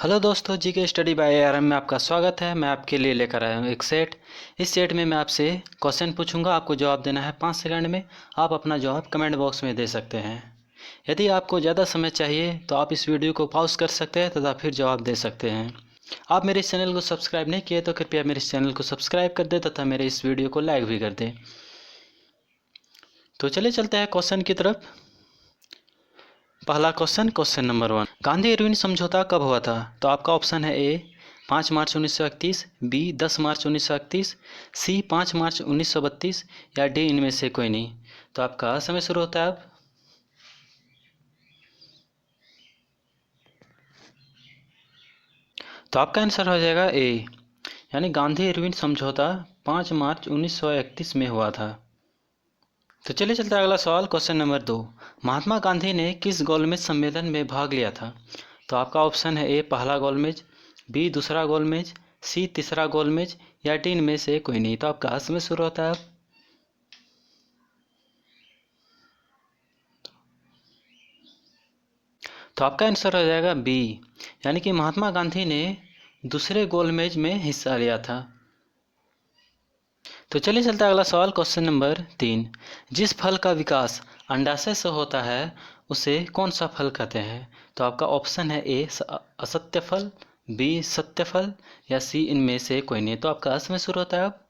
Hello दोस्तों, जी के study bye RM में आपका स्वागत है। मैं आपके लिए लेकर आया हूँ एक सेट। इस सेट में मैं आपसे क्वेश्चन पूछूंगा, आपको जवाब देना है 5 सेकंड में। आप अपना जवाब कमेंट बॉक्स में दे सकते हैं। यदि आपको ज़्यादा समय चाहिए तो आप इस वीडियो को पॉज कर सकते हैं तथा फिर जवाब दे सकते हैं। आप मेरे इस चैनल को सब्सक्राइब नहीं किए तो कृपया मेरे इस चैनल को सब्सक्राइब कर दें तथा मेरे इस वीडियो को लाइक भी कर दें। तो चलिए चलते हैं क्वेश्चन की तरफ। पहला क्वेश्चन नंबर 1, गांधी इरविन समझौता कब हुआ था? तो आपका ऑप्शन है ए 5 मार्च 1931, बी 10 मार्च 1931, सी 5 मार्च 1932 या डी इनमें से कोई नहीं। तो आपका समय शुरू होता है अब। तो आपका आंसर हो जाएगा ए, यानी गांधी इरविन समझौता 5 मार्च 1931 में हुआ था। तो चलिए चलते हैं अगला सवाल, क्वेश्चन नंबर 2, महात्मा गांधी ने किस गोलमेज सम्मेलन में भाग लिया था? तो आपका ऑप्शन है ए पहला गोलमेज, बी दूसरा गोलमेज, सी तीसरा गोलमेज या डी इनमें से कोई नहीं। तो आपका समय शुरू होता है अब। तो आपका आंसर हो जाएगा बी, यानी कि महात्मा गांधी ने दूसरे गोलमेज में हिस्सा लिया था। तो चलिए चलते हैं अगला सवाल, क्वेश्चन नंबर 3, जिस फल का विकास अंडाशय से होता है उसे कौन सा फल कहते हैं? तो आपका ऑप्शन है ए असत्य फल, बी सत्य फल या सी इनमें से कोई नहीं। तो आपका समय शुरू होता है अब।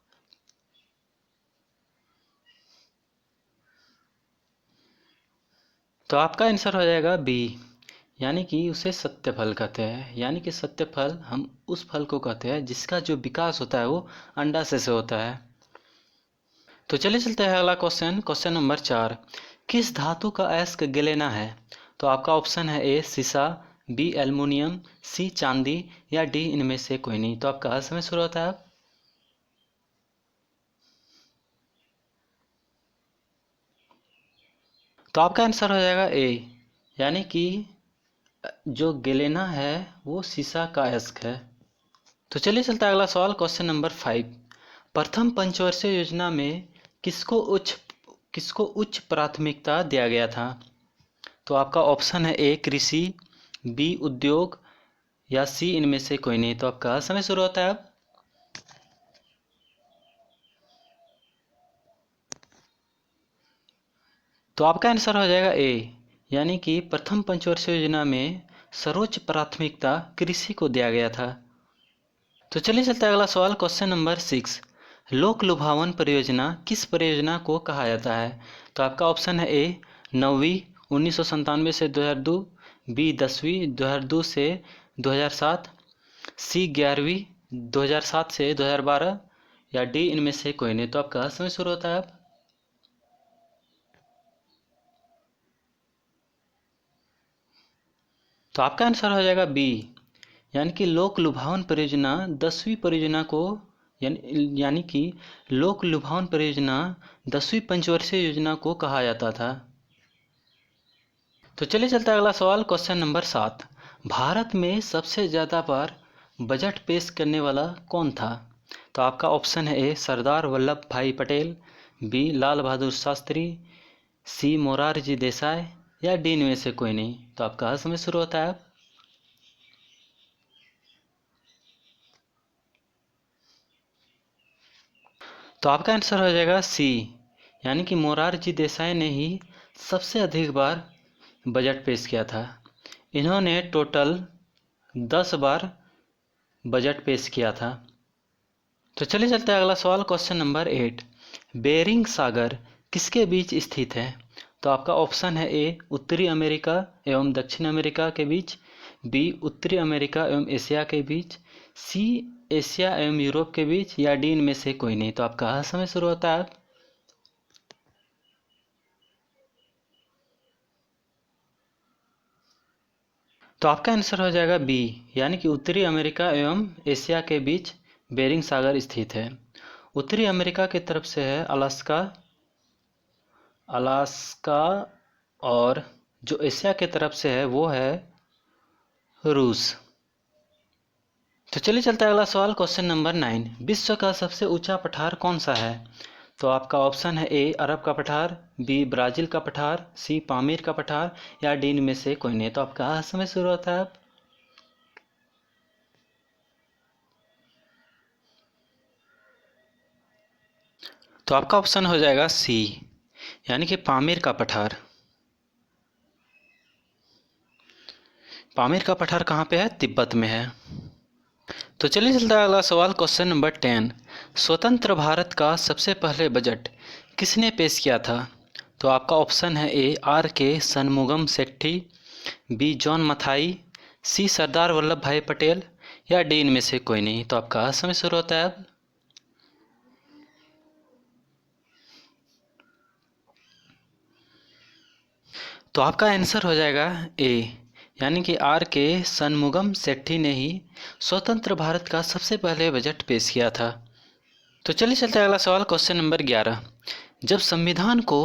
तो आपका आंसर हो जाएगा बी, यानी कि उसे सत्य फल कहते हैं। यानी कि सत्य फल हम उस फल को कहते हैं जिसका जो विकास होता है वो अंडाशय से होता है। तो चलिए चलते हैं अगला क्वेश्चन नंबर 4, किस धातु का अयस्क गैलेना है? तो आपका ऑप्शन है ए सीसा, बी एल्युमिनियम, सी चांदी या डी इनमें से कोई नहीं। तो आपका समय शुरू होता है अब। तो आपका आंसर हो जाएगा ए, यानी कि जो गैलेना है वो सीसा का अयस्क है। तो चलिए चलते हैं अगला सवाल, क्वेश्चन नंबर 5, प्रथम पंचवर्षीय योजना में किसको उच्च प्राथमिकता दिया गया था? तो आपका ऑप्शन है ए कृषि, बी उद्योग या सी इनमें से कोई नहीं। तो आपका समय शुरू होता है अब। तो आपका आंसर हो जाएगा ए, यानी कि प्रथम पंचवर्षीय योजना में सर्वोच्च प्राथमिकता कृषि को दिया गया था। तो चलिए चलते हैं अगला सवाल, क्वेश्चन नंबर 6, लोक लुभावन परियोजना किस परियोजना को कहा जाता है? तो आपका ऑप्शन है ए नौवीं 1997 से 2002, बी 10वीं 2002 से 2007, सी 11वीं 2007 से 2012 या डी इनमें से कोई नहीं। तो आपका समय शुरू होता है अब। तो आपका आंसर हो जाएगा बी, यानी कि लोक लुभावन परियोजना 10वीं परियोजना को यानी कि लोक लुभावन परियोजना 10वीं पंचवर्षीय योजना को कहा जाता था। तो चलिए चलता है अगला सवाल, क्वेश्चन नंबर 7, भारत में सबसे ज़्यादा बार बजट पेश करने वाला कौन था? तो आपका ऑप्शन है ए सरदार वल्लभ भाई पटेल, बी लाल बहादुर शास्त्री, सी मोरारजी देसाई या डी इनमें से कोई नहीं। तो आपका समय शुरू होता है अब। तो आपका आंसर हो जाएगा सी, यानी कि मोरारजी देसाई ने ही सबसे अधिक बार बजट पेश किया था। इन्होंने टोटल 10 बार बजट पेश किया था। तो चलिए चलते हैं अगला सवाल, क्वेश्चन नंबर 8, बेरिंग सागर किसके बीच स्थित है? तो आपका ऑप्शन है ए उत्तरी अमेरिका एवं दक्षिण अमेरिका के बीच, बी उत्तरी अमेरिका एवं एशिया के बीच, सी एशिया एवं यूरोप के बीच या डी इनमें से कोई नहीं। तो आपका समय शुरू होता है। तो आपका आंसर हो जाएगा बी, यानी कि उत्तरी अमेरिका एवं एशिया के बीच बेरिंग सागर स्थित है। उत्तरी अमेरिका की तरफ से है अलास्का अलास्का और जो एशिया की तरफ से है वो है रूस। तो चलिए चलते हैं अगला सवाल, क्वेश्चन नंबर 9, विश्व का सबसे ऊंचा पठार कौन सा है? तो आपका ऑप्शन है ए अरब का पठार, बी ब्राज़ील का पठार, सी पामीर का पठार या डी इनमें से कोई नहीं। तो आपका समय शुरू होता है अब। तो आपका ऑप्शन हो जाएगा सी, यानी कि पामीर का पठार। पामीर का पठार कहाँ पे है? तिब्बत में है। तो चलिए चलता है अगला सवाल, क्वेश्चन नंबर 10। स्वतंत्र भारत का सबसे पहले बजट किसने पेश किया था? तो आपका ऑप्शन है ए आर के शनमुगम सेट्टी, बी जॉन मथाई, सी सरदार वल्लभ भाई पटेल, या डी इनमें से कोई नहीं। तो आपका समय शुरू होता है अब। तो आपका आंसर हो जाएगा ए, यानी कि आर के शनमुगम सेट्टी ने ही स्वतंत्र भारत का सबसे पहले बजट पेश किया था। तो चलिए चलते हैं अगला सवाल, क्वेश्चन नंबर 11। जब संविधान को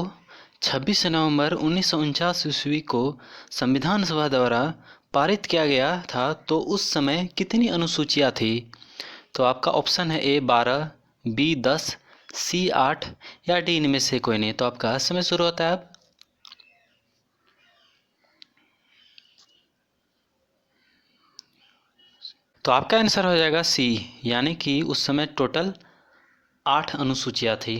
26 नवंबर 1949 ईस्वी को संविधान सभा द्वारा पारित किया गया था तो उस समय कितनी अनुसूचियाँ थी? तो आपका ऑप्शन है ए 12, बी 10, सी 8, या डी इनमें से कोई नहीं। तो आपका समय शुरू होता है अब। तो आपका आंसर हो जाएगा सी, यानी कि उस समय टोटल 8 अनुसूचियाँ थी।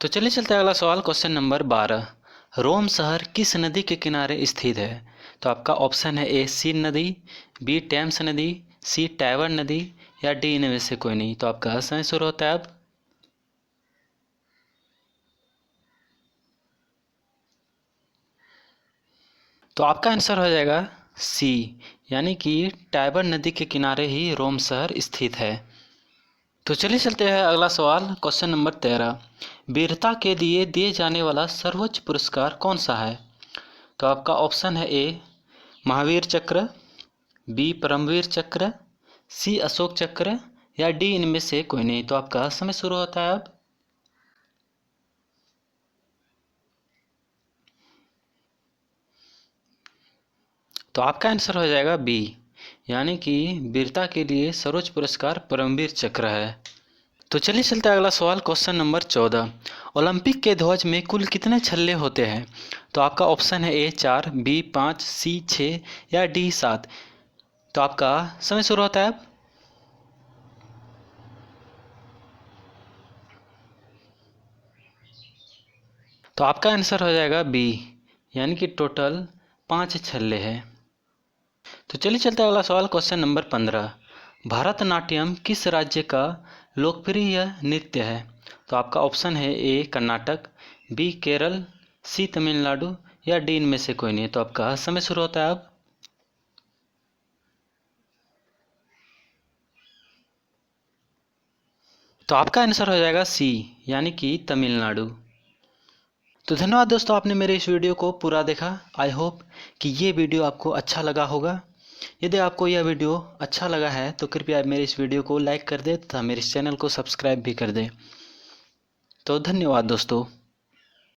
तो चलिए चलते हैं अगला सवाल, क्वेश्चन नंबर 12। रोम शहर किस नदी के किनारे स्थित है? तो आपका ऑप्शन है ए सीन नदी, बी टेम्स नदी, सी टाइबर नदी, या डी इनमें से कोई नहीं। तो आपका समय शुरू होता है अब। तो आपका आंसर हो जाएगा सी, यानी कि टाइबर नदी के किनारे ही रोम शहर स्थित है। तो चलिए चलते हैं अगला सवाल, क्वेश्चन नंबर 13। वीरता के लिए दिए जाने वाला सर्वोच्च पुरस्कार कौन सा है? तो आपका ऑप्शन है ए महावीर चक्र, बी परमवीर चक्र, सी अशोक चक्र, या डी इनमें से कोई नहीं। तो आपका समय शुरू होता है अब। तो आपका आंसर हो जाएगा बी, यानी कि वीरता के लिए सर्वोच्च पुरस्कार परमवीर चक्र है। तो चलिए चलते हैं अगला सवाल, क्वेश्चन नंबर 14। ओलंपिक के ध्वज में कुल कितने छल्ले होते हैं? तो आपका ऑप्शन है ए 4, बी 5, सी 6, या डी 7। तो आपका समय शुरू होता है अब। तो आपका आंसर हो जाएगा बी, यानी कि टोटल 5 छल्ले हैं। तो चलिए चलते हैं अगला सवाल, क्वेश्चन नंबर 15। भरतनाट्यम किस राज्य का लोकप्रिय नृत्य है? तो आपका ऑप्शन है ए कर्नाटक, बी केरल, सी तमिलनाडु, या डी इनमें से कोई नहीं। तो आपका समय शुरू होता है अब। तो आपका आंसर हो जाएगा सी, यानी कि तमिलनाडु। तो धन्यवाद दोस्तों, आपने मेरे इस वीडियो को पूरा देखा। आई होप कि ये वीडियो आपको अच्छा लगा होगा। यदि आपको यह वीडियो अच्छा लगा है तो कृपया मेरे इस वीडियो को लाइक कर दें तथा मेरे इस चैनल को सब्सक्राइब भी कर दें। तो धन्यवाद दोस्तों।